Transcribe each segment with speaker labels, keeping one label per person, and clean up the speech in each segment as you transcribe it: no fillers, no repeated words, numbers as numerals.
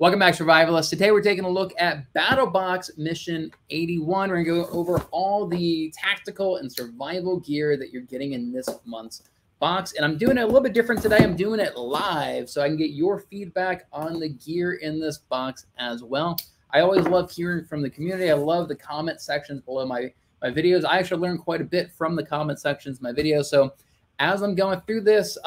Speaker 1: Welcome back, Survivalists. Today we're taking a look at BattlBox Mission 81. We're going to go over all the tactical and survival gear that you're getting in this month's box. And I'm doing it a little bit different today. I'm doing it live so I can get your feedback on the gear in this box as well. I always love hearing from the community. I love the comment sections below my videos. I actually learn quite a bit from the comment sections of my videos. So as I'm going through this,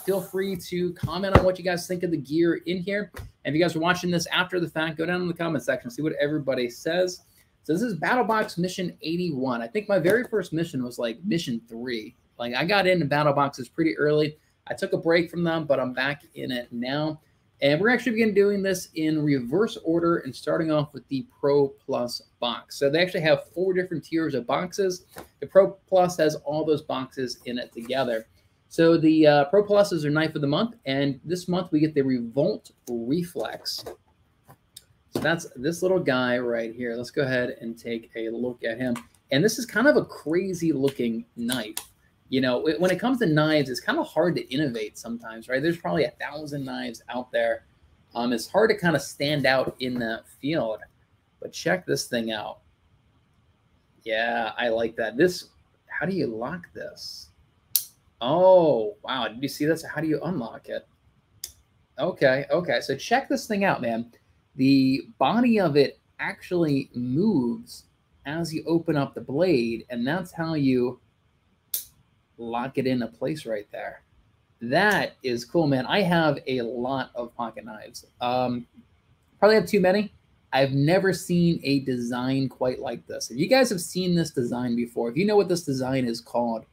Speaker 1: feel free to comment on what you guys think of the gear in here. And if you guys are watching this after the fact, go down in the comment section, see what everybody says. So this is BattlBox Mission 81. I think my very first mission was like Mission 3. Like I got into BattlBoxes pretty early. I took a break from them, but I'm back in it now. And we're actually begin doing this in reverse order and starting off with the Pro Plus box. So they actually have 4 different tiers of boxes. The Pro Plus has all those boxes in it together. So the Pro Pluses are Knife of the Month, and this month we get the REVOLT Reflex. So that's this little guy right here. Let's go ahead and take a look at him. And this is kind of a crazy looking knife. You know, when it comes to knives, it's kind of hard to innovate sometimes, right? There's probably 1,000 knives out there. It's hard to kind of stand out in that field. But check this thing out. Yeah, I like that. This, how do you lock this? Oh, wow. Did you see this? How do you unlock it? Okay, okay. So check this thing out, man. The body of it actually moves as you open up the blade, and that's how you lock it into place right there. That is cool, man. I have a lot of pocket knives. Probably have too many. I've never seen a design quite like this. If you guys have seen this design before, if you know what this design is called,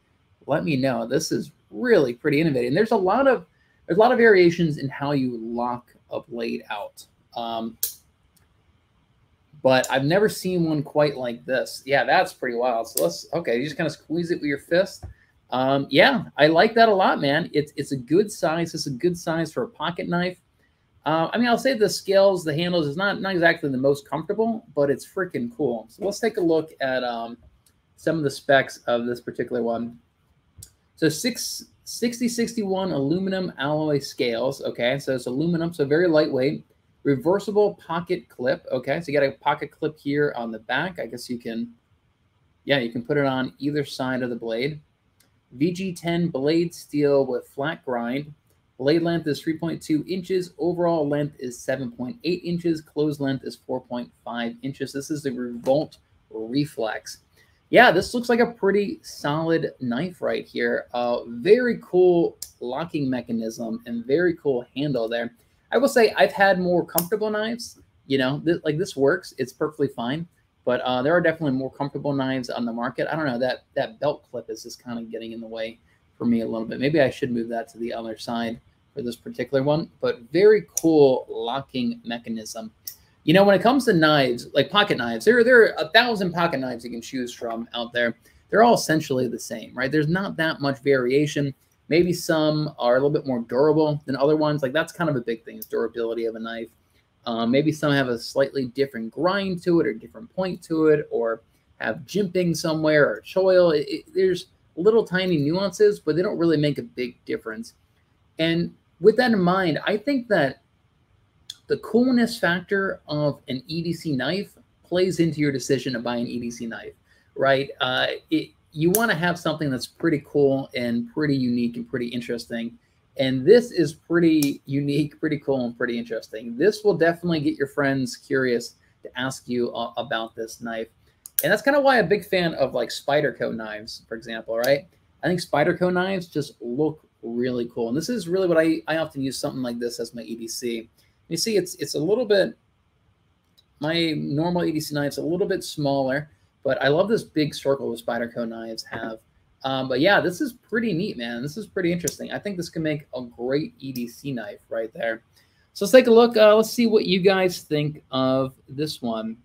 Speaker 1: let me know. This is really pretty innovative. And there's a lot of variations in how you lock a blade out. But I've never seen one quite like this. Yeah, that's pretty wild. So okay, you just kind of squeeze it with your fist. Yeah, I like that a lot, man. It's a good size. It's a good size for a pocket knife. I mean, I'll say the scales, the handles is not exactly the most comfortable, but it's freaking cool. So let's take a look at some of the specs of this particular one. So 6061 aluminum alloy scales. Okay, so it's aluminum, so very lightweight. Reversible pocket clip. Okay, so you got a pocket clip here on the back. I guess you can, yeah, you can put it on either side of the blade. VG10 blade steel with flat grind. Blade length is 3.2 inches. Overall length is 7.8 inches. Closed length is 4.5 inches. This is the REVOLT Reflex. Yeah, this looks like a pretty solid knife right here. Very cool locking mechanism and very cool handle there. I will say I've had more comfortable knives. You know, like this works. It's perfectly fine. But there are definitely more comfortable knives on the market. I don't know, that belt clip is just kind of getting in the way for me a little bit. Maybe I should move that to the other side for this particular one. But very cool locking mechanism. You know, when it comes to knives, like pocket knives, there are 1,000 pocket knives you can choose from out there. They're all essentially the same, right? There's not that much variation. Maybe some are a little bit more durable than other ones. Like that's kind of a big thing, is durability of a knife. Maybe some have a slightly different grind to it or different point to it, or have jimping somewhere or choil. There's little tiny nuances, but they don't really make a big difference. And with that in mind, I think that the coolness factor of an EDC knife plays into your decision to buy an EDC knife, right? You want to have something that's pretty cool and pretty unique and pretty interesting. And this is pretty unique, pretty cool, and pretty interesting. This will definitely get your friends curious to ask you about this knife. And that's kind of why I'm a big fan of like Spyderco knives, for example, right? I think Spyderco knives just look really cool. And this is really what I often use something like this as my EDC. You see, it's a little bit, my normal EDC knife's a little bit smaller, but I love this big circle that Spyderco knives have. But yeah, this is pretty neat, man. This is pretty interesting. I think this can make a great EDC knife right there. So let's take a look. Let's see what you guys think of this one.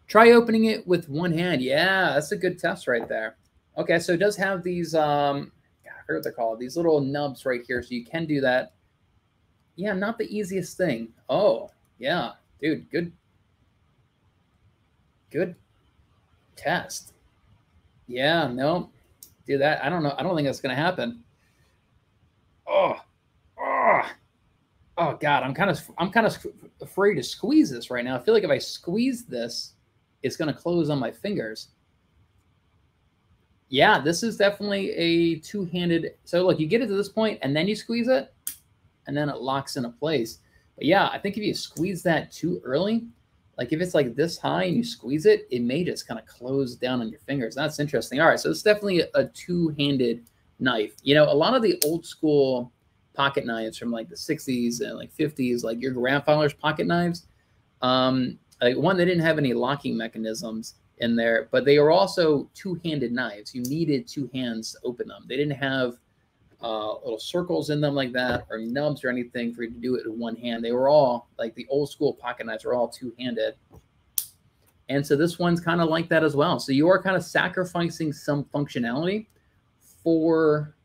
Speaker 1: Try opening it with one hand. Yeah, that's a good test right there. Okay, so it does have these, I forget what they're called, these little nubs right here, so you can do that. Yeah, not the easiest thing. Oh, yeah, dude, good test. Yeah, no, do that. I don't know. I don't think that's going to happen. Oh, God, I'm kind of afraid to squeeze this right now. I feel like if I squeeze this, it's going to close on my fingers. Yeah, this is definitely a two-handed. So look, you get it to this point and then you squeeze it and then it locks into place. But yeah, I think if you squeeze that too early, like if it's like this high and you squeeze it, it may just kind of close down on your fingers. That's interesting. All right, so it's definitely a two-handed knife. You know, a lot of the old school pocket knives from like the 60s and like 50s, like your grandfather's pocket knives, like one, they didn't have any locking mechanisms in there, but they were also two-handed knives. You needed two hands to open them. They didn't have little circles in them like that, or nubs or anything for you to do it in one hand. They were all like the old school pocket knives were all two-handed. And so this one's kind of like that as well. So you are kind of sacrificing some functionality for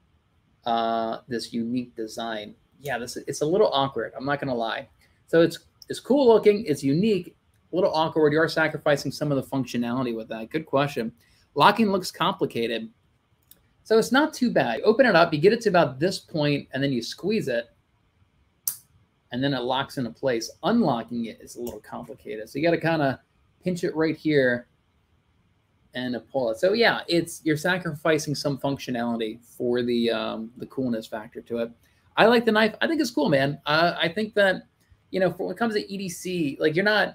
Speaker 1: this unique design. Yeah, it's a little awkward. I'm not gonna lie. So it's cool looking, it's unique, a little awkward. You are sacrificing some of the functionality with that. Good question. Locking looks complicated. So it's not too bad. You open it up, you get it to about this point, and then you squeeze it, and then it locks into place. Unlocking it is a little complicated. So you got to kind of pinch it right here and pull it. So yeah, you're sacrificing some functionality for the coolness factor to it. I like the knife. I think it's cool, man. I think that, you know, when it comes to EDC, like you're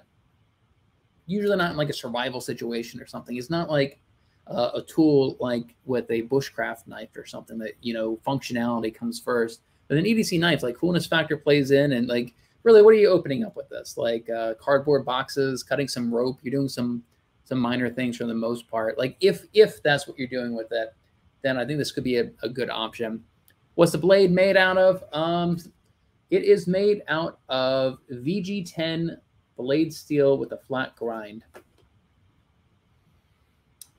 Speaker 1: usually not in like a survival situation or something. It's not like a tool like with a bushcraft knife or something that, you know, functionality comes first. But an EDC knife, like coolness factor plays in, and like really, what are you opening up with this? Like cardboard boxes, cutting some rope. You're doing some minor things for the most part. Like if that's what you're doing with it, then I think this could be a good option. What's the blade made out of? It is made out of VG10 blade steel with a flat grind.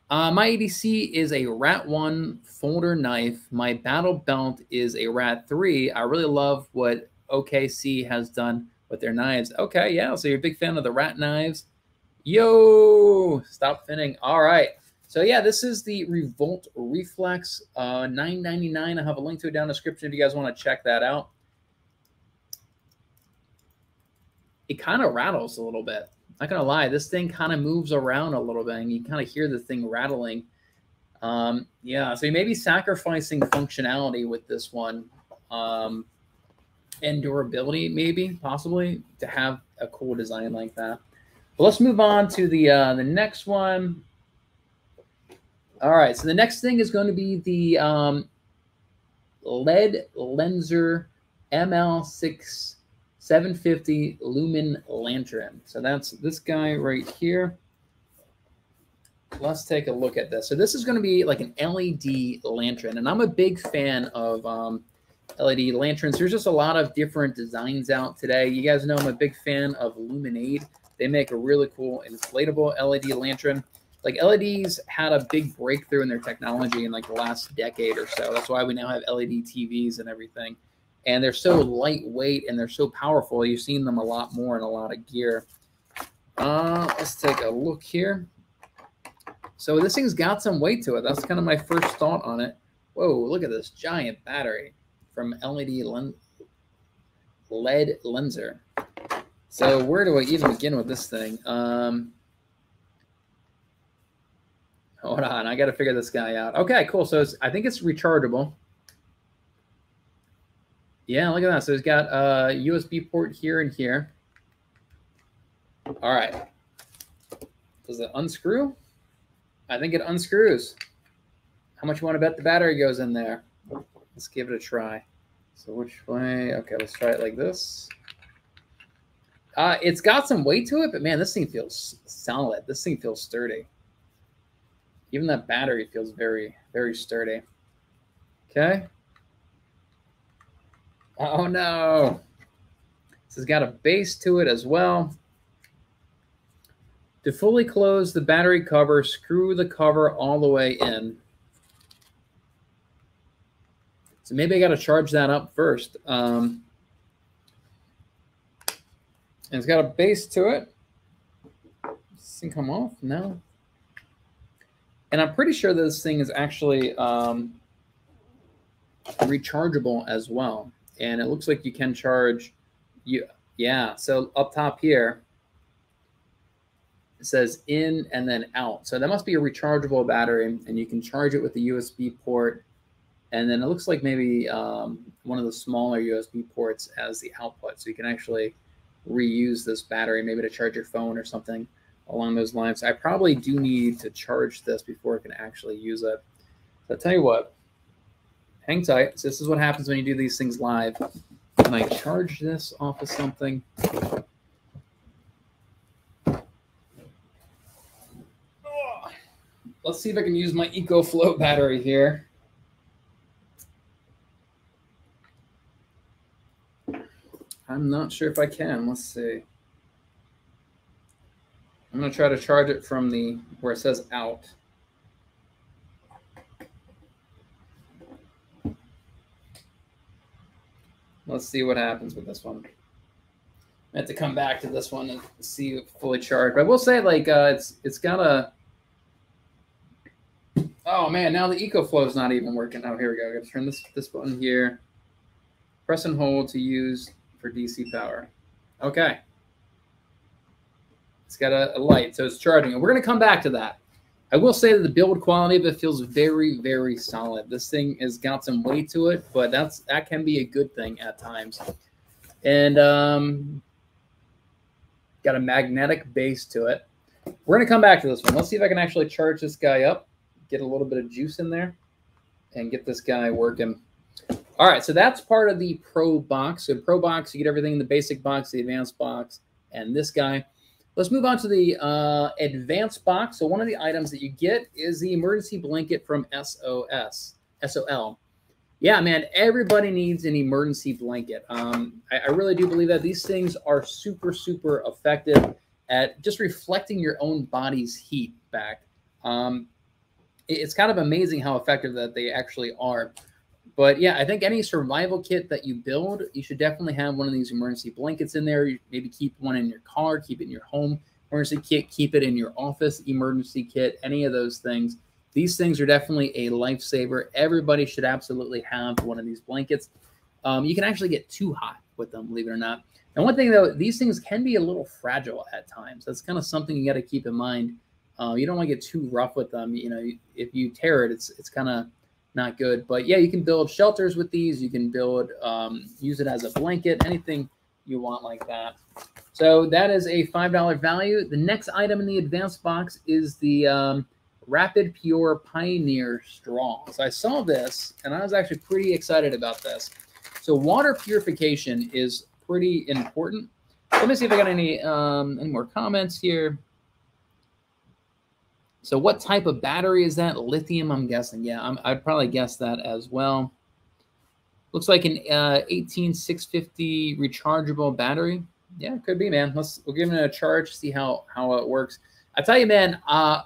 Speaker 1: My EDC is a RAT1 folder knife. My battle belt is a RAT3. I really love what OKC has done with their knives. Okay, yeah, so you're a big fan of the RAT knives. Yo, stop finning. All right. So yeah, this is the REVOLT Reflex, $9.99. I have a link to it down in the description if you guys want to check that out. It kind of rattles a little bit. Not gonna lie, this thing kind of moves around a little bit, and you kind of hear the thing rattling. Yeah, so you may be sacrificing functionality with this one, and durability, maybe, possibly, to have a cool design like that. But let's move on to the next one. All right, so the next thing is going to be the LEDLENSER ML6 750 lumen lantern. So that's this guy right here. Let's take a look at this. So this is going to be like an LED lantern, and I'm a big fan of LED lanterns. There's just a lot of different designs out today. You guys know I'm a big fan of LUMEN. They make a really cool inflatable LED lantern. Like LEDs had a big breakthrough in their technology in like the last decade or so. That's why we now have LED TVs and everything. And they're so lightweight and they're so powerful. You've seen them a lot more in a lot of gear. Let's take a look here. So this thing's got some weight to it. That's kind of my first thought on it. Whoa, look at this giant battery from LEDLENSER. So where do I even begin with this thing? Hold on, I got to figure this guy out. Okay, cool. So I think it's rechargeable. Yeah, look at that. So it's got a USB port here and here. All right. Does it unscrew? I think it unscrews. How much you want to bet the battery goes in there? Let's give it a try. So which way? Okay, let's try it like this. It's got some weight to it, but man, this thing feels solid. This thing feels sturdy. Even that battery feels very, very sturdy. Okay. Oh no. This has got a base to it as well. To fully close the battery cover, screw the cover all the way in. So maybe I got to charge that up first. And it's got a base to it. Does this thing come off? No. And I'm pretty sure this thing is actually rechargeable as well. And it looks like you can charge. Yeah, so up top here, it says in and then out. So that must be a rechargeable battery, and you can charge it with the USB port. And then it looks like maybe one of the smaller USB ports as the output. So you can actually reuse this battery, maybe to charge your phone or something along those lines. I probably do need to charge this before I can actually use it. So I'll tell you what, hang tight. So this is what happens when you do these things live. Can I charge this off of something? Let's see if I can use my EcoFlow battery here. I'm not sure if I can. Let's see. I'm going to try to charge it from the where it says out. Let's see what happens with this one. I have to come back to this one and see it fully charged. But I will say, like, it's got a. Oh man, now the EcoFlow is not even working. Oh, here we go. I got to turn this button here. Press and hold to use for DC power. Okay. It's got a light, so it's charging. And we're going to come back to that. I will say that the build quality of it feels very, very solid. This thing has got some weight to it, but that can be a good thing at times. And got a magnetic base to it. We're going to come back to this one. Let's see if I can actually charge this guy up, get a little bit of juice in there, and get this guy working. All right, so that's part of the Pro box. So Pro box, you get everything in the basic box, the advanced box, and this guy. Let's move on to the advanced box. So one of the items that you get is the emergency blanket from SOL. Yeah, man, everybody needs an emergency blanket. I really do believe that these things are super, super effective at just reflecting your own body's heat back. It's kind of amazing how effective that they actually are. But yeah, I think any survival kit that you build, you should definitely have one of these emergency blankets in there. You maybe keep one in your car, keep it in your home emergency kit, keep it in your office emergency kit, any of those things. These things are definitely a lifesaver. Everybody should absolutely have one of these blankets. You can actually get too hot with them, believe it or not. And one thing though, these things can be a little fragile at times. That's kind of something you got to keep in mind. You don't want to get too rough with them. You know, if you tear it, it's kind of not good. But yeah, you can build shelters with these. You can build, use it as a blanket, anything you want like that. So that is a $5 value. The next item in the advanced box is the RAPIDPURE Pioneer Straw. So I saw this and I was actually pretty excited about this. So water purification is pretty important. Let me see if I got any more comments here. So what type of battery is that? Lithium, I'm guessing. Yeah, I'd probably guess that as well. Looks like an 18650 rechargeable battery. Yeah, it could be, man. We'll give it a charge, see how it works. I tell you, man,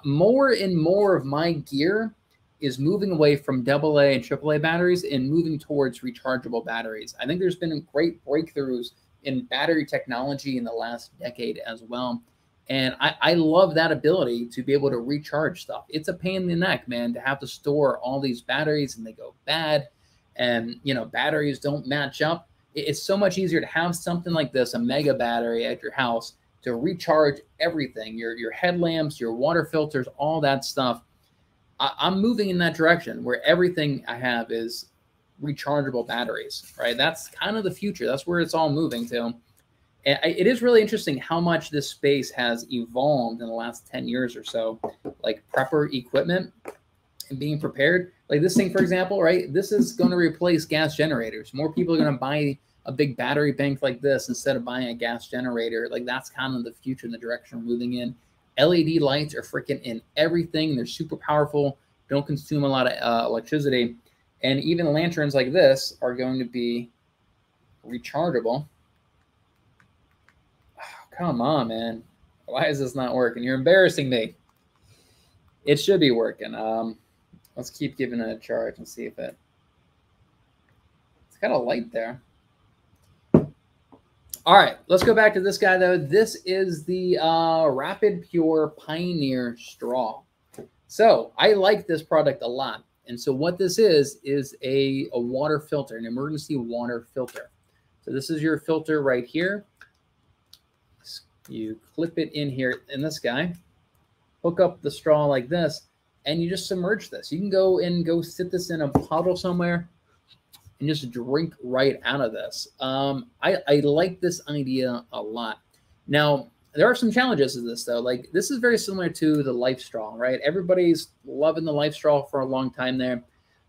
Speaker 1: more and more of my gear is moving away from AA and AAA batteries and moving towards rechargeable batteries. I think there's been great breakthroughs in battery technology in the last decade as well. And I love that ability to be able to recharge stuff. It's a pain in the neck, man, to have to store all these batteries and they go bad and, you know, batteries don't match up. It's so much easier to have something like this, a mega battery at your house to recharge everything, your headlamps, your water filters, all that stuff. I'm moving in that direction where everything I have is rechargeable batteries, right? That's kind of the future. That's where it's all moving to. And it is really interesting how much this space has evolved in the last 10 years or so, like prepper equipment and being prepared. Like this thing, for example, right? This is going to replace gas generators. More people are going to buy a big battery bank like this instead of buying a gas generator. Like that's kind of the future and the direction we're moving in. LED lights are freaking in everything. They're super powerful, don't consume a lot of electricity. And even lanterns like this are going to be rechargeable. Come on, man. Why is this not working? You're embarrassing me. It should be working. Let's keep giving it a charge and see if it's got a light there. All right, let's go back to this guy, though. This is the RAPIDPURE Pioneer Straw. So I like this product a lot. And so what this is a water filter, an emergency water filter. So this is your filter right here. You clip it in here in this guy, hook up the straw like this, and you just submerge this. You can go sit this in a puddle somewhere and just drink right out of this. I like this idea a lot. Now, there are some challenges to this, though. Like, this is very similar to the Life Straw, right? Everybody's loving the Life Straw for a long time there.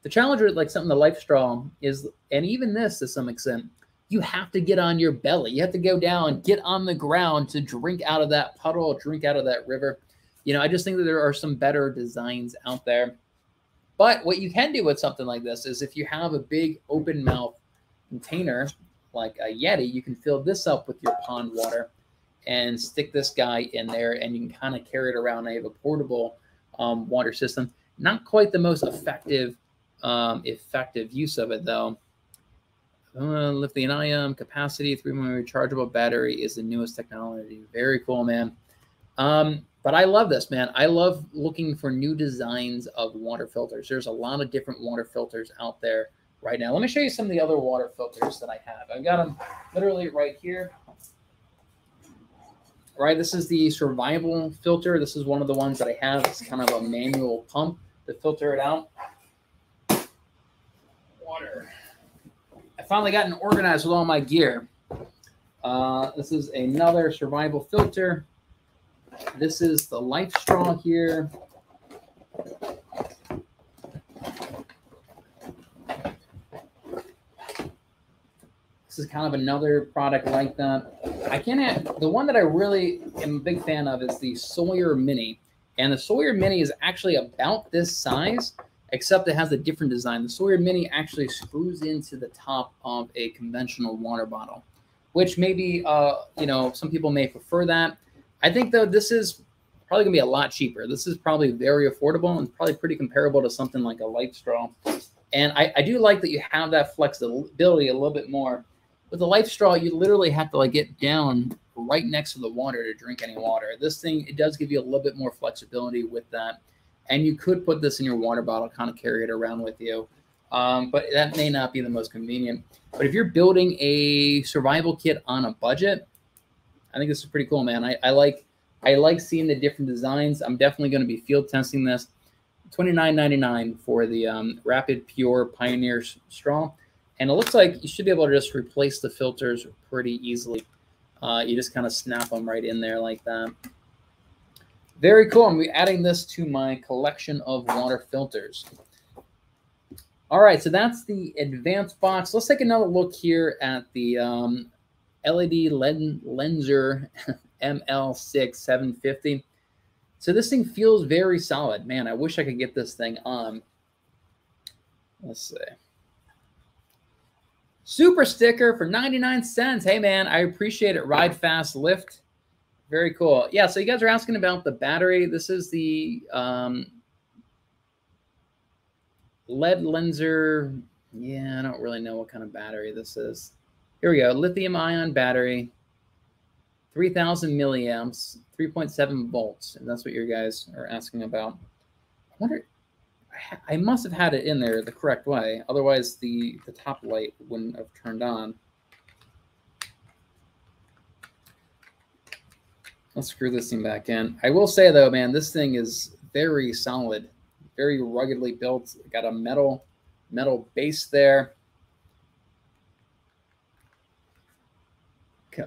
Speaker 1: The challenge with, like, something the Life Straw is, and even this to some extent, you have to get on your belly. You have to go down, get on the ground to drink out of that puddle, drink out of that river. You know, I just think that there are some better designs out there. But what you can do with something like this is if you have a big open mouth container like a Yeti, you can fill this up with your pond water and stick this guy in there, and you can kind of carry it around. I have a portable water system. Not quite the most effective use of it, though. Lithium-ion capacity, 3-month rechargeable battery is the newest technology. Very cool, man. But I love this, man. I love looking for new designs of water filters. There's a lot of different water filters out there right now. Let me show you some of the other water filters that I have. I've got them literally right here. Right, this is the Survival filter. This is one of the ones that I have. It's kind of a manual pump to filter it out. Water. I finally gotten organized with all my gear. This is another Survival filter. This is the Life Straw here. This is kind of another product like that. I can't add, the one that I really am a big fan of is the Sawyer Mini. And the Sawyer Mini is actually about this size, except it has a different design. The Sawyer Mini actually screws into the top of a conventional water bottle, which maybe, you know, some people may prefer that. I think, though, this is probably going to be a lot cheaper. This is probably very affordable and probably pretty comparable to something like a Life Straw. And I do like that you have that flexibility a little bit more. With the Life Straw, you literally have to, like, get down right next to the water to drink any water. This thing, it does give you a little bit more flexibility with that. And you could put this in your water bottle, kind of carry it around with you. But that may not be the most convenient. But if you're building a survival kit on a budget, I think this is pretty cool, man. I like seeing the different designs. I'm definitely going to be field testing this. $29.99 for the RAPIDPURE Pioneer Straw. And it looks like you should be able to just replace the filters pretty easily. You just kind of snap them right in there like that. Very cool. I'm adding this to my collection of water filters. All right, so that's the advanced box. Let's take another look here at the LEDLENSER ML6 750. So this thing feels very solid. Man, I wish I could get this thing on. Let's see. Super sticker for 99 cents. Hey, man, I appreciate it. Ride fast, lift. Very cool. Yeah, so you guys are asking about the battery. This is the LEDLENSER. Yeah, I don't really know what kind of battery this is. Here we go. Lithium-ion battery, 3,000 milliamps, 3.7 volts. And that's what you guys are asking about. I wonder, I must have had it in there the correct way. Otherwise, the top light wouldn't have turned on. Let's screw this thing back in. I will say, though, man, this thing is very solid, very ruggedly built. Got a metal base there.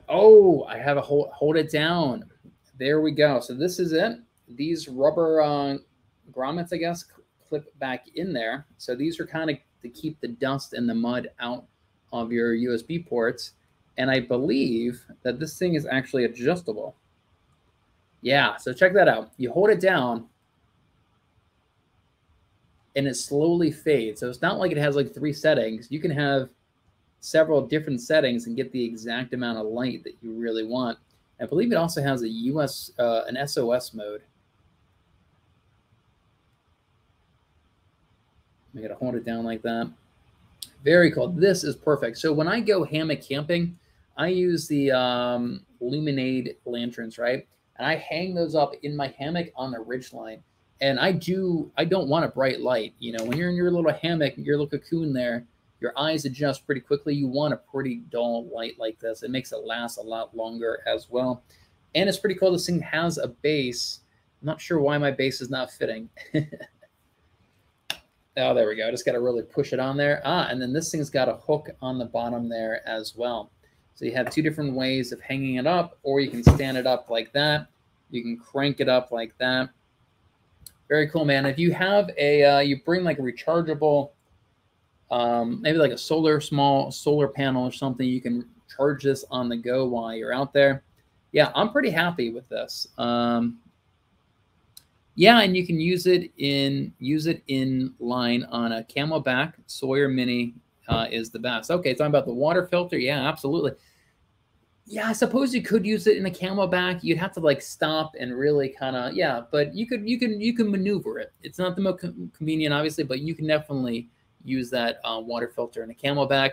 Speaker 1: Oh, I have a hold it down. There we go. So this is it. These rubber grommets, I guess, clip back in there. So these are kind of to keep the dust and the mud out of your USB ports. And I believe that this thing is actually adjustable. Yeah, so check that out. You hold it down and it slowly fades. So it's not like it has like 3 settings. You can have several different settings and get the exact amount of light that you really want. I believe it also has a an SOS mode. I gotta hold it down like that. Very cool. This is perfect. So when I go hammock camping, I use the LUMEN lanterns, right? And I hang those up in my hammock on the ridgeline. And I don't want a bright light. You know, when you're in your little hammock, your little cocoon there, your eyes adjust pretty quickly. You want a pretty dull light like this. It makes it last a lot longer as well. And it's pretty cool. This thing has a base. I'm not sure why my base is not fitting. Oh, there we go. I just got to really push it on there. And then this thing's got a hook on the bottom there as well. So you have two different ways of hanging it up, or you can stand it up like that. You can crank it up like that. Very cool, man. If you have a, you bring like a rechargeable, maybe like a small solar panel or something, you can charge this on the go while you're out there. Yeah, I'm pretty happy with this. Yeah, and you can use it in line on a Camelback. Sawyer Mini is the best. Okay, talking about the water filter. Yeah, absolutely. Yeah, I suppose you could use it in a Camelback. You'd have to like stop and really kind of, yeah, but you can maneuver it. It's not the most convenient, obviously, but you can definitely use that water filter in a Camelback.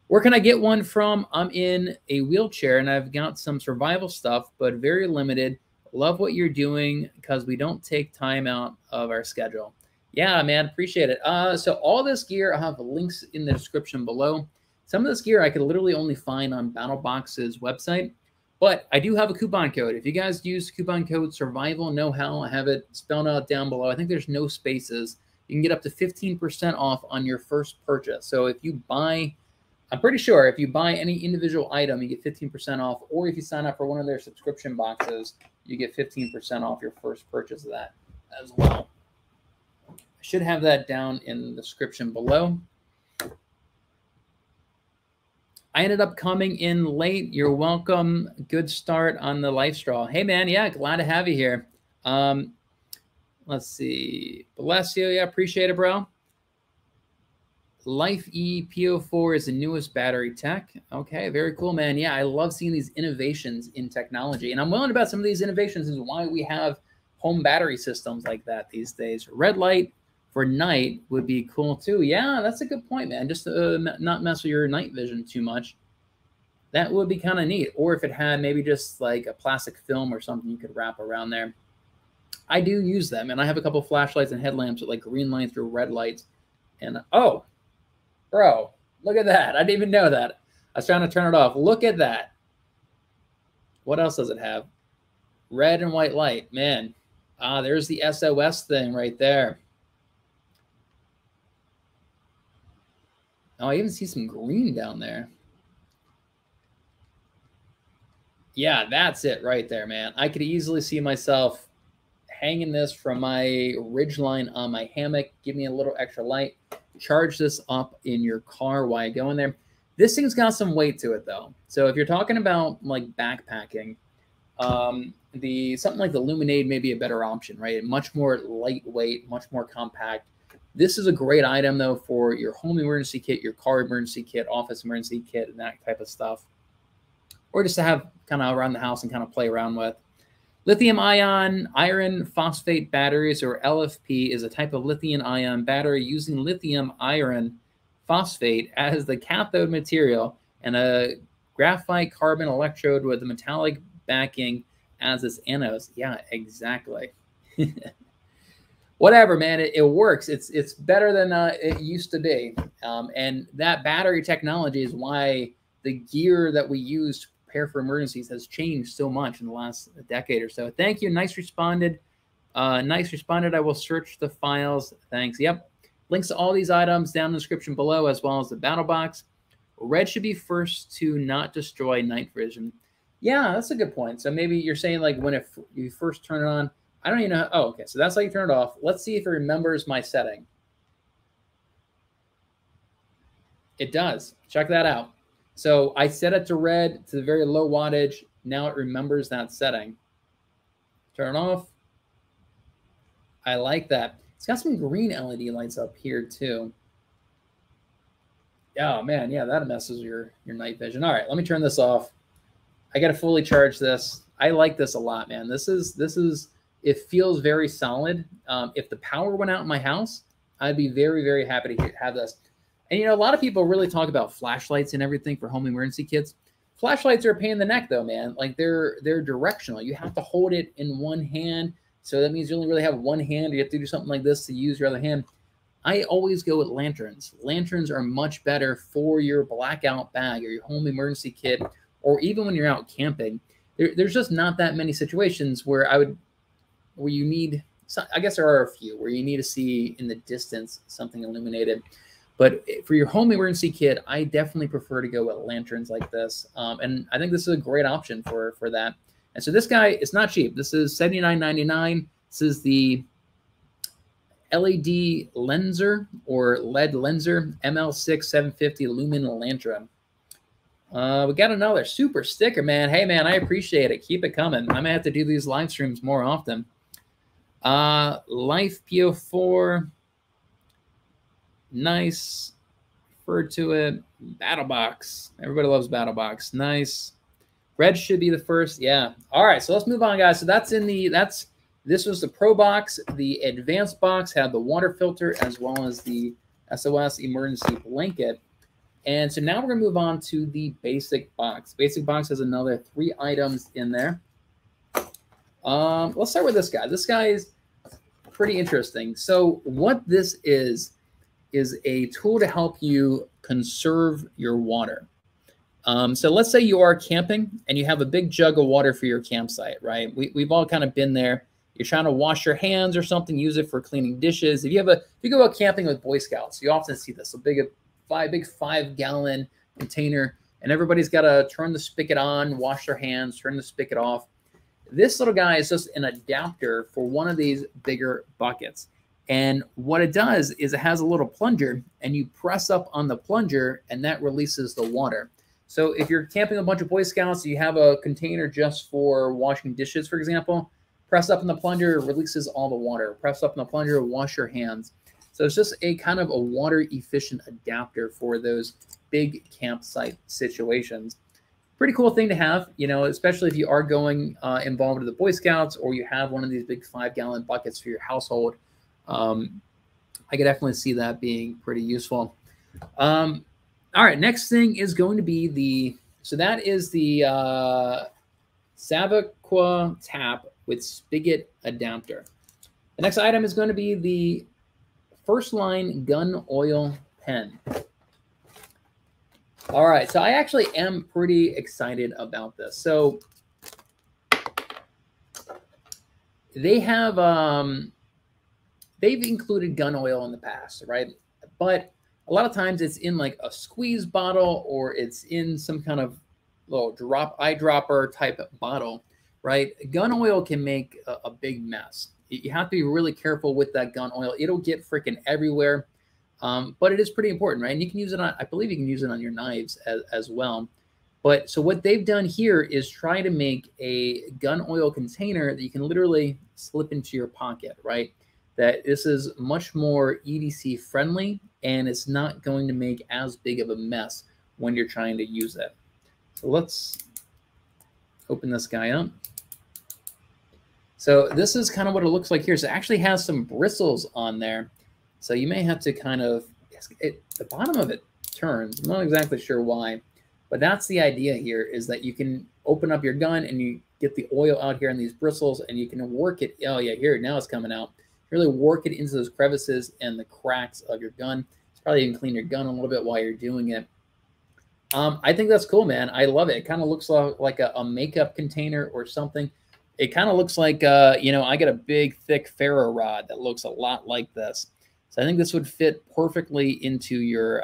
Speaker 1: Where can I get one from? I'm in a wheelchair and I've got some survival stuff, but very limited. Love what you're doing because we don't take time out of our schedule. Yeah, man, appreciate it. So all this gear, I'll have links in the description below. Some of this gear I could literally only find on BattlBox's website, but I do have a coupon code. If you guys use coupon code SurvivalKnowHow, I have it spelled out down below. I think there's no spaces. You can get up to 15% off on your first purchase. So if you buy, I'm pretty sure if you buy any individual item, you get 15% off, or if you sign up for one of their subscription boxes, you get 15% off your first purchase of that as well. I should have that down in the description below. I ended up coming in late. You're welcome. Good start on the Life Straw. Hey, man. Yeah, glad to have you here. Let's see. Bless you. Yeah, appreciate it, bro. LEPO4 is the newest battery tech. Okay, very cool, man. Yeah, I love seeing these innovations in technology. And I'm willing about some of these innovations is why we have home battery systems like that these days. Red light for night would be cool too. Yeah, that's a good point, man. Just to not mess with your night vision too much. That would be kind of neat. Or if it had maybe just like a plastic film or something you could wrap around there. I do use them, and I have a couple flashlights and headlamps with like green lights through red lights. And oh, bro, look at that. I didn't even know that. I was trying to turn it off. Look at that. What else does it have? Red and white light. Man, there's the SOS thing right there. Oh, I even see some green down there. Yeah, that's it right there, man. I could easily see myself hanging this from my ridgeline on my hammock. Give me a little extra light. Charge this up in your car while you go in there. This thing's got some weight to it, though. So if you're talking about like backpacking, something like the LUMEN may be a better option, right? Much more lightweight, much more compact. This is a great item, though, for your home emergency kit, your car emergency kit, office emergency kit, and that type of stuff. Or just to have kind of around the house and kind of play around with. Lithium-ion iron phosphate batteries, or LFP, is a type of lithium-ion battery using lithium iron phosphate as the cathode material and a graphite carbon electrode with a metallic backing as its anodes. Yeah, exactly. Whatever, man, it works. It's better than it used to be. And that battery technology is why the gear that we use to prepare for emergencies has changed so much in the last decade or so. Thank you. Nice responded. Nice responded. I will search the files. Thanks. Yep. Links to all these items down in the description below, as well as the battle box. Red should be first to not destroy night vision. Yeah, that's a good point. So maybe you're saying like when you first turn it on, I don't even know. Oh, okay. So that's how you turn it off. Let's see if it remembers my setting. It does. Check that out. So I set it to red to the very low wattage. Now it remembers that setting. Turn it off. I like that. It's got some green LED lights up here too. Oh man, yeah, that messes your night vision. All right, let me turn this off. I got to fully charge this. I like this a lot, man. This is. It feels very solid. If the power went out in my house, I'd be very, very happy to have this. And, you know, a lot of people really talk about flashlights and everything for home emergency kits. Flashlights are a pain in the neck, though, man. Like, they're directional. You have to hold it in one hand. So that means you only really have one hand. You have to do something like this to use your other hand. I always go with lanterns. Lanterns are much better for your blackout bag or your home emergency kit, or even when you're out camping. there's just not that many situations where you need, I guess there are a few where you need to see in the distance something illuminated. But for your home emergency kit, I definitely prefer to go with lanterns like this. And I think this is a great option for that. And so this guy is not cheap. This is $79.99. This is the LEDLENSER or LEDLENSER ML6 750 Lumen Lantern. We got another super sticker, man. Hey, man, I appreciate it. Keep it coming. I might have to do these live streams more often. Life PO4. Nice. Refer to it. BattlBox. Everybody loves BattlBox. Nice. Red should be the first. Yeah. All right. So let's move on, guys. So that's in the, this was the Pro box. The Advanced box had the water filter as well as the SOS emergency blanket. And so now we're going to move on to the Basic box. Basic box has another 3 items in there. Let's start with this guy. This guy is pretty interesting. So what this is a tool to help you conserve your water. So let's say you are camping and you have a big jug of water for your campsite, right? We've all kind of been there. You're trying to wash your hands or something, use it for cleaning dishes. If you go out camping with Boy Scouts, you often see this, a big 5-gallon container, and everybody's got to turn the spigot on, wash their hands, turn the spigot off. This little guy is just an adapter for one of these bigger buckets. And what it does is it has a little plunger, and you press up on the plunger, and that releases the water. So if you're camping with a bunch of Boy Scouts, you have a container just for washing dishes, for example, press up on the plunger, releases all the water. Press up on the plunger, wash your hands. So it's just a kind of a water-efficient adapter for those big campsite situations. Pretty cool thing to have, you know, especially if you are going involved with the Boy Scouts or you have one of these big 5-gallon buckets for your household. I could definitely see that being pretty useful. All right, next thing is going to be so that is the SAVEAQUA tap with spigot adapter. The next item is going to be the First Line gun oil pen. All right, so I actually am pretty excited about this. So they have they've included gun oil in the past, right? But a lot of times it's in like a squeeze bottle or it's in some kind of little eyedropper type bottle, right? Gun oil can make a big mess. You have to be really careful with that gun oil. It'll get freaking everywhere. But it is pretty important, right? And you can use it on, I believe you can use it on your knives as well. But so what they've done here is try to make a gun oil container that you can literally slip into your pocket, right? That this is much more EDC friendly and it's not going to make as big of a mess when you're trying to use it. So let's open this guy up. So this is kind of what it looks like here. So it actually has some bristles on there. So you may have to kind of, the bottom of it turns. I'm not exactly sure why, but that's the idea here is that you can open up your gun and you get the oil out here in these bristles and you can work it. Oh yeah, here, now it's coming out. Really work it into those crevices and the cracks of your gun. It's probably even clean your gun a little bit while you're doing it. I think that's cool, man. I love it. It kind of looks like a makeup container or something. It kind of looks like, you know, I got a big, thick ferro rod that looks a lot like this. So I think this would fit perfectly into your,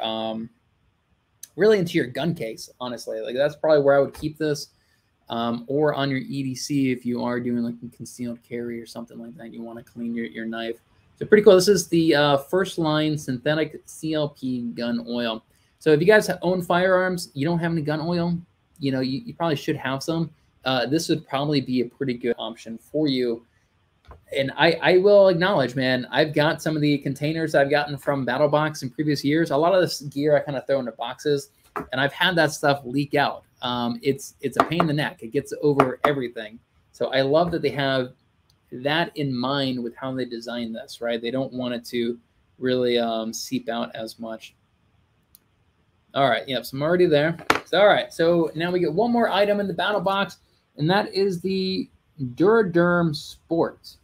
Speaker 1: really into your gun case, honestly. Like that's probably where I would keep this, or on your EDC if you are doing like a concealed carry or something like that. You want to clean your knife. So pretty cool. This is the First Line synthetic CLP gun oil. So if you guys own firearms, you don't have any gun oil, you know, you probably should have some. This would probably be a pretty good option for you. And I will acknowledge, man, I've got some of the containers I've gotten from BattlBox in previous years. A lot of this gear I kind of throw into boxes, and I've had that stuff leak out. It's a pain in the neck. It gets over everything. So I love that they have that in mind with how they design this, right? They don't want it to really seep out as much. All right, yep, so I'm already there. So, all right, so now we get one more item in the BattlBox, and that is the Duraderm Sports.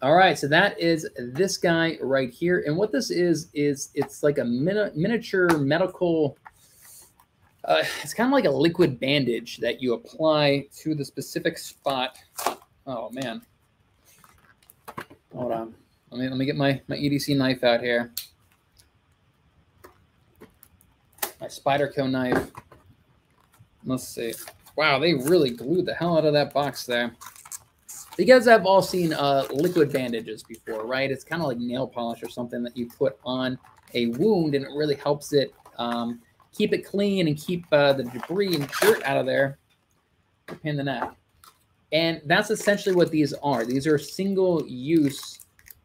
Speaker 1: All right, so that is this guy right here. And what this is it's like a miniature medical, It's kind of like a liquid bandage that you apply to the specific spot. Oh man, hold on. Let me get my EDC knife out here. My Spyderco knife. Let's see. Wow, they really glued the hell out of that box there. You guys have all seen liquid bandages before, right? It's kind of like nail polish or something that you put on a wound, and it really helps it keep it clean and keep the debris and dirt out of there. Pain in the neck. And that's essentially what these are. These are single-use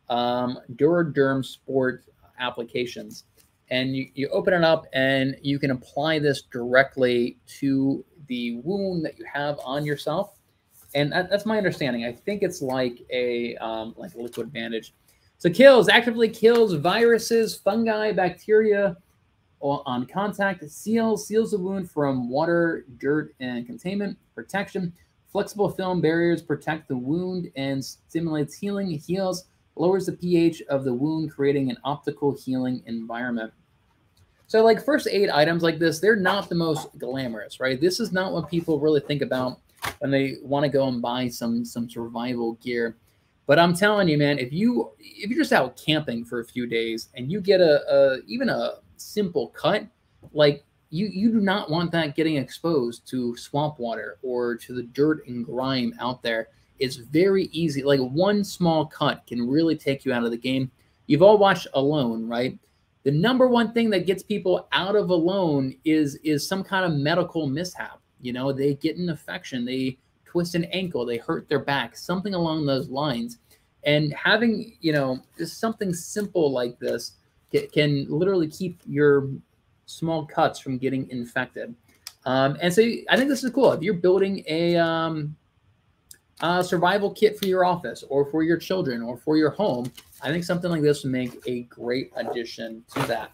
Speaker 1: Duraderm Sport applications. And you open it up, and you can apply this directly to the wound that you have on yourself. And that's my understanding. I think it's like a liquid bandage. So actively kills viruses, fungi, bacteria on contact, seals the wound from water, dirt, and containment, protection. Flexible film barriers protect the wound and stimulates healing. It heals, lowers the pH of the wound, creating an optical healing environment. So like first aid items like this, they're not the most glamorous, right? This is not what people really think about when they want to go and buy some survival gear. But I'm telling you, man, if you're just out camping for a few days and you get even a simple cut, like you do not want that getting exposed to swamp water or to the dirt and grime out there. It's very easy. Like one small cut can really take you out of the game. You've all watched Alone, right? The number one thing that gets people out of Alone is some kind of medical mishap. You know, they get an infection, they twist an ankle, they hurt their back, something along those lines. And having, you know, just something simple like this can literally keep your small cuts from getting infected. And so I think this is cool. If you're building a survival kit for your office or for your children or for your home, I think something like this would make a great addition to that.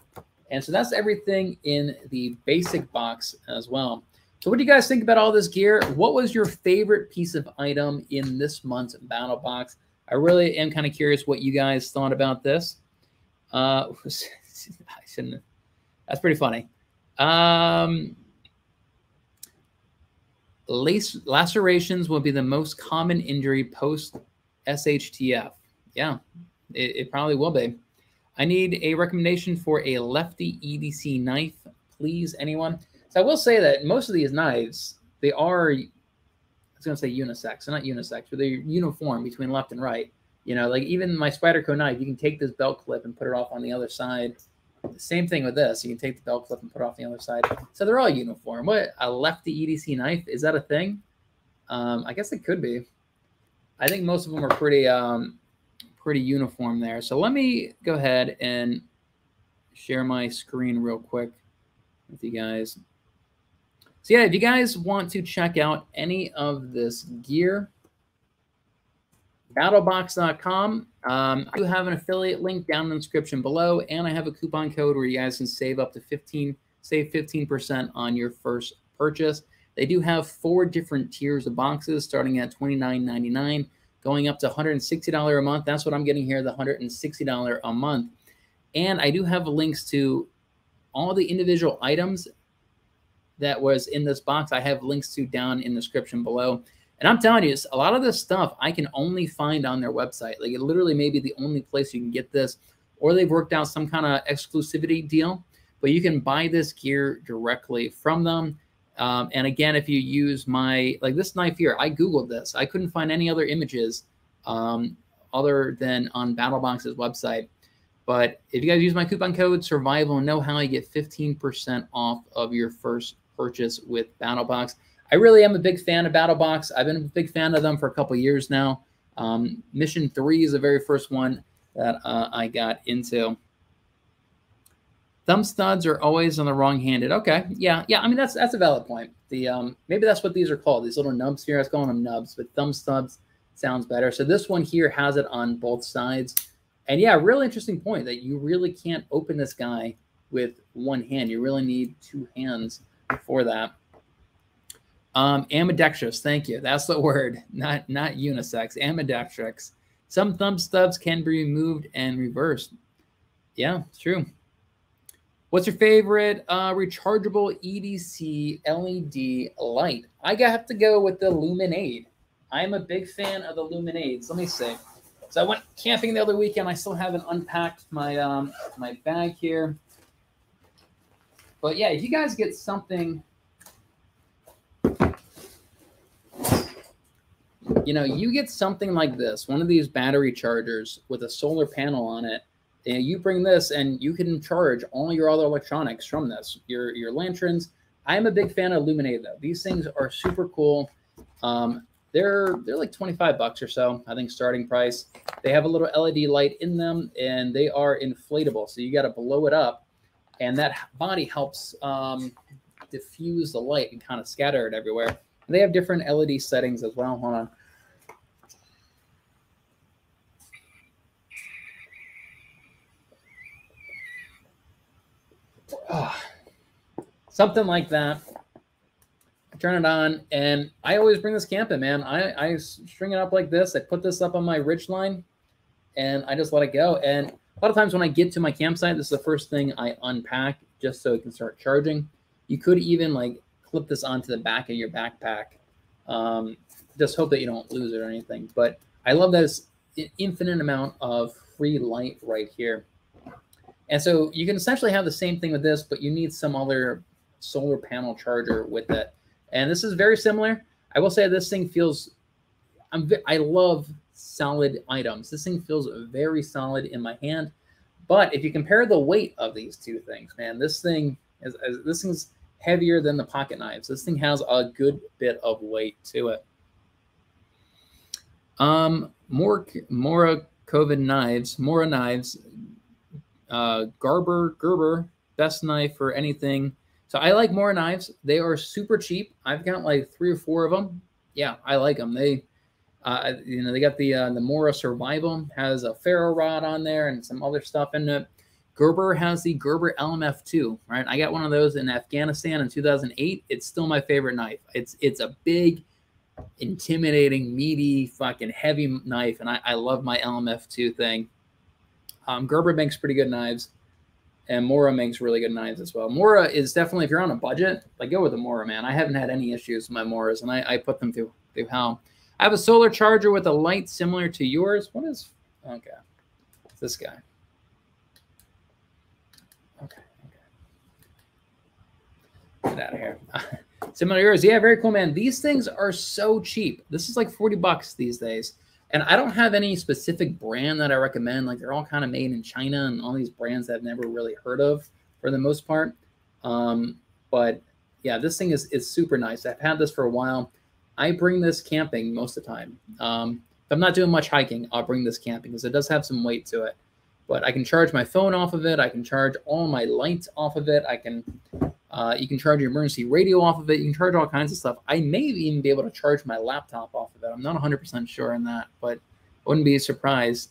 Speaker 1: And so that's everything in the basic box as well. So what do you guys think about all this gear? What was your favorite piece of item in this month's Battle Box? I really am kind of curious what you guys thought about this. I shouldn't. That's pretty funny. Lacerations will be the most common injury post SHTF. Yeah, it probably will be. I need a recommendation for a lefty EDC knife, please, anyone. So I will say that most of these knives, they are, I was going to say unisex. They're not unisex, but they're uniform between left and right. You know, like even my Spyderco knife, you can take this belt clip and put it off on the other side. Same thing with this. You can take the belt clip and put it off the other side. So they're all uniform. What, a lefty EDC knife? Is that a thing? I guess it could be. I think most of them are pretty uniform there. So let me go ahead and share my screen real quick with you guys. So yeah, if you guys want to check out any of this gear, BattlBox.com. I do have an affiliate link down in the description below, and I have a coupon code where you guys can save up to 15% on your first purchase. They do have 4 different tiers of boxes, starting at $29.99, going up to $160 a month. That's what I'm getting here, the $160 a month. And I do have links to all the individual items that was in this box. I have links to down in the description below. And I'm telling you, a lot of this stuff I can only find on their website. Like it literally may be the only place you can get this, or they've worked out some kind of exclusivity deal, but you can buy this gear directly from them. And again, if you use like this knife here, I Googled this. I couldn't find any other images other than on BattlBox's website. But if you guys use my coupon code SurvivalKnowHow, you get 15% off of your first purchase with BattlBox. I really am a big fan of BattlBox. I've been a big fan of them for a couple years now. Mission 3 is the very first one that I got into. Thumb studs are always on the wrong-handed. Okay, yeah. I mean, that's a valid point. The maybe that's what these are called. These little nubs here. I was calling them nubs, but thumb studs sounds better. So this one here has it on both sides. And yeah, really interesting point that you really can't open this guy with one hand. You really need 2 hands for that. Ambidextrous, thank you. That's the word, not unisex. Ambidextrous. Some thumb stubs can be removed and reversed. Yeah, it's true. What's your favorite rechargeable EDC LED light? I have to go with the LUMEN. I'm a big fan of the LUMEN. Let me see. So I went camping the other weekend. I still haven't unpacked my my bag here. But yeah, if you guys get something, you know, you get something like this, one of these battery chargers with a solar panel on it, and you bring this and you can charge all your other electronics from this, your lanterns. I'm a big fan of LUMEN though. These things are super cool. They're like 25 bucks or so, I think, starting price. They have a little LED light in them, and they are inflatable. So you got to blow it up, and that body helps diffuse the light and kind of scatter it everywhere. They have different LED settings as well. Hold on. Oh, something like that. I turn it on, and I always bring this camping, man. I string it up like this. I put this up on my ridge line, and I just let it go. And a lot of times when I get to my campsite, this is the first thing I unpack just so it can start charging. You could even like clip this onto the back of your backpack. Just hope that you don't lose it or anything. But I love that it's an infinite amount of free light right here. And so you can essentially have the same thing with this, but you need some other solar panel charger with it. And this is very similar. I will say this thing feels, I love solid items. This thing feels very solid in my hand. But if you compare the weight of these two things, man, this thing's heavier than the pocket knives. This thing has a good bit of weight to it. Mora COVID knives, Mora knives, Gerber, best knife for anything. So I like Mora knives. They are super cheap. I've got like 3 or 4 of them. Yeah, I like them. They, you know, they got the Mora Survival, has a ferro rod on there and some other stuff in it. Gerber has the Gerber Lmf2, right? I got one of those in Afghanistan in 2008. It's still my favorite knife. It's a big, intimidating, meaty, fucking heavy knife, and I love my Lmf2 thing. Gerber makes pretty good knives, and Mora makes really good knives as well. Mora is definitely, if you're on a budget, like, go with the Mora, man. I haven't had any issues with my Moras, and I put them through hell. I have a solar charger with a light similar to yours. What is, okay, it's this guy. Okay. Get out of here. Similar to yours. Yeah, very cool, man. These things are so cheap. This is like 40 bucks these days. And I don't have any specific brand that I recommend. Like, they're all kind of made in China and all these brands that I've never really heard of for the most part. But yeah, this thing is super nice. I've had this for a while. I bring this camping most of the time. If I'm not doing much hiking, I'll bring this camping because it does have some weight to it. But I can charge my phone off of it. I can charge all my lights off of it. I can, you can charge your emergency radio off of it. You can charge all kinds of stuff. I may even be able to charge my laptop off of it. I'm not 100% sure on that, but I wouldn't be surprised.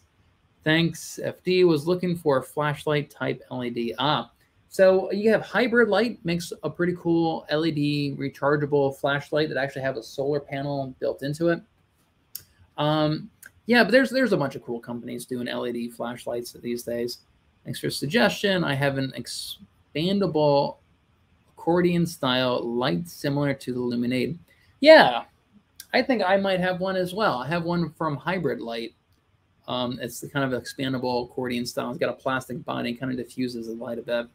Speaker 1: Thanks. FD was looking for a flashlight type LED. So you have hybrid light, makes a pretty cool LED rechargeable flashlight that actually have a solar panel built into it. Yeah, but there's a bunch of cool companies doing LED flashlights these days. Thanks for the suggestion. I have an expandable accordion style light similar to the LUMEN. Yeah, I think I might have one as well. I have one from Hybrid Light. It's the kind of expandable accordion style. It's got a plastic body, kind of diffuses the light a bit.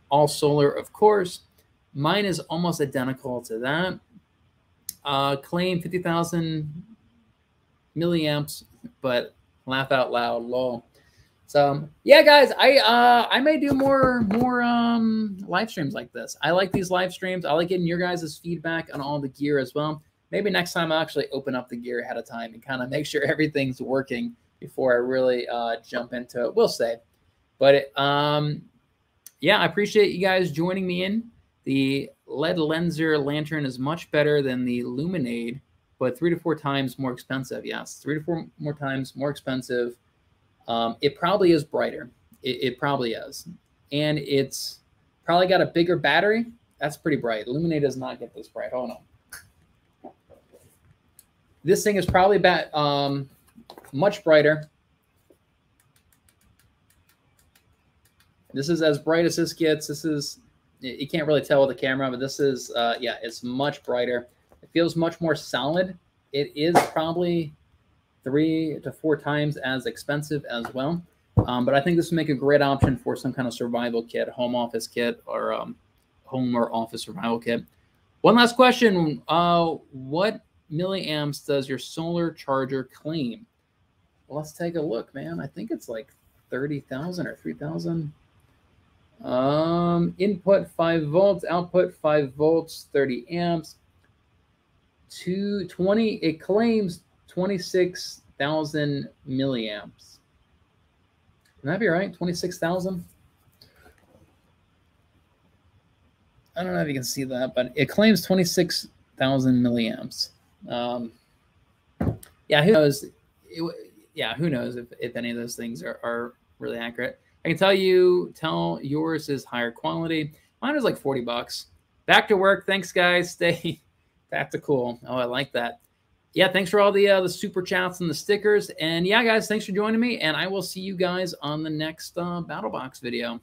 Speaker 1: All solar, of course. Mine is almost identical to that. Claim 50,000 milliamps, but laugh out loud, lol. So yeah, guys, I may do more live streams like this. I like these live streams. I like getting your guys' feedback on all the gear as well. Maybe next time I'll actually open up the gear ahead of time and kind of make sure everything's working before I really jump into it. We'll say. But yeah, I appreciate you guys joining me in. The LEDLENSER lantern is much better than the LUMEN, but 3 to 4 times more expensive. Yes, 3 to 4 more times more expensive. It probably is brighter. It probably is. And it's probably got a bigger battery. That's pretty bright. LUMEN does not get this bright. Hold on. This thing is probably much brighter. This is as bright as this gets. This is, you can't really tell with the camera, but this is, yeah, it's much brighter. It feels much more solid. It is probably 3 to 4 times as expensive as well. But I think this would make a great option for some kind of survival kit, home office kit, or home or office survival kit. One last question. What milliamps does your solar charger claim? Well, let's take a look, man. I think it's like 30,000 or 3,000. Input 5 volts, output 5 volts, 30 amps. 220. It claims 26,000 milliamps. Can that be right? 26,000? I don't know if you can see that, but it claims 26,000 milliamps. Yeah, who knows? Yeah, who knows if any of those things are really accurate. I can tell yours is higher quality. Mine is like 40 bucks. Back to work. Thanks, guys. Stay tactical. Oh, I like that. Yeah, thanks for all the super chats and the stickers. And yeah, guys, thanks for joining me. And I will see you guys on the next BattlBox video.